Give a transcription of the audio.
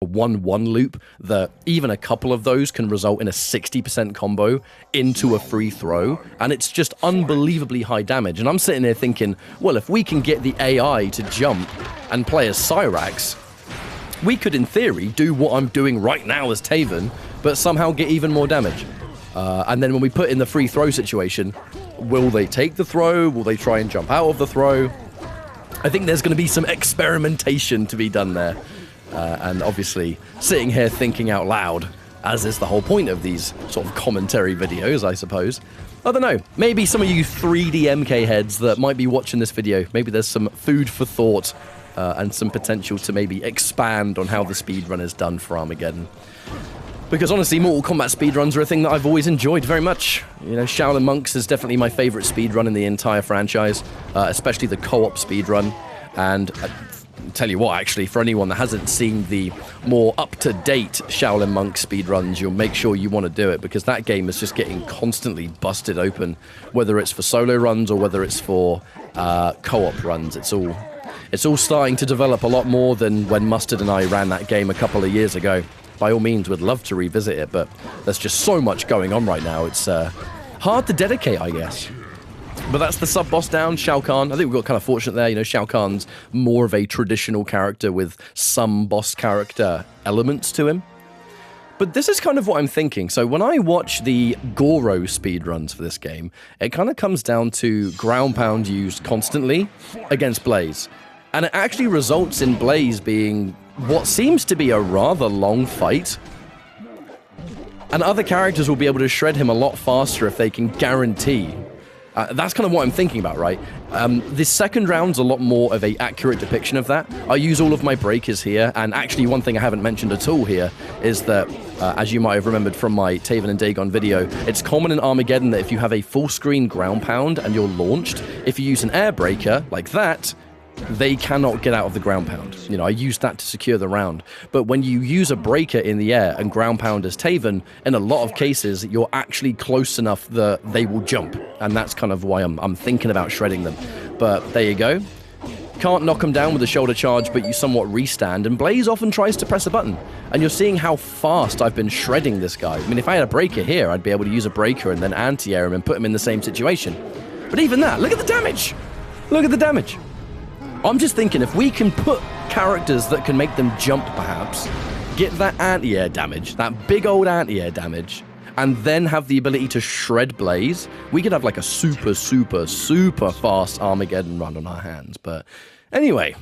a 1-1 loop that even a couple of those can result in a 60% combo into a free throw, and it's just unbelievably high damage. And I'm sitting there thinking, well, if we can get the AI to jump and play as Cyrax, we could, in theory, do what I'm doing right now as Taven, but somehow get even more damage. And then when we put in the free throw situation, will they take the throw? Will they try and jump out of the throw? I think there's going to be some experimentation to be done there. And obviously, sitting here thinking out loud, as is the whole point of these sort of commentary videos, I suppose. I don't know, maybe some of you 3D MK heads that might be watching this video, maybe there's some food for thought and some potential to maybe expand on how the speedrun is done for Armageddon. Because honestly, Mortal Kombat speedruns are a thing that I've always enjoyed very much. You know, Shaolin Monks is definitely my favorite speedrun in the entire franchise, especially the co-op speedrun. And tell you what, actually, for anyone that hasn't seen the more up-to-date Shaolin Monk speedruns, you'll make sure you want to do it, because that game is just getting constantly busted open, whether it's for solo runs or whether it's for co-op runs. It's all starting to develop a lot more than when Mustard and I ran that game a couple of years ago. By all means, would love to revisit it, but there's just so much going on right now. It's hard to dedicate, I guess. But that's the sub-boss down, Shao Kahn. I think we got kind of fortunate there. You know, Shao Kahn's more of a traditional character with some boss character elements to him. But this is kind of what I'm thinking. So when I watch the Goro speedruns for this game, it kind of comes down to ground pound used constantly against Blaze. And it actually results in Blaze being what seems to be a rather long fight. And other characters will be able to shred him a lot faster if they can guarantee. That's kind of what I'm thinking about, right? This second round's a lot more of an accurate depiction of that. I use all of my breakers here, and actually one thing I haven't mentioned at all here is that, as you might have remembered from my Taven and Dagon video, it's common in Armageddon that if you have a full screen ground pound and you're launched, if you use an air breaker like that, they cannot get out of the ground pound. You know, I used that to secure the round. But when you use a breaker in the air and ground pound as Taven, in a lot of cases, you're actually close enough that they will jump. And that's kind of why I'm thinking about shredding them. But there you go. Can't knock them down with a shoulder charge, but you somewhat restand. And Blaze often tries to press a button. And you're seeing how fast I've been shredding this guy. I mean, if I had a breaker here, I'd be able to use a breaker and then anti-air him and put him in the same situation. But even that, look at the damage! Look at the damage! I'm just thinking, if we can put characters that can make them jump, perhaps, get that anti-air damage, that big old anti-air damage, and then have the ability to shred Blaze, we could have like a super, super, super fast Armageddon run on our hands. But anyway,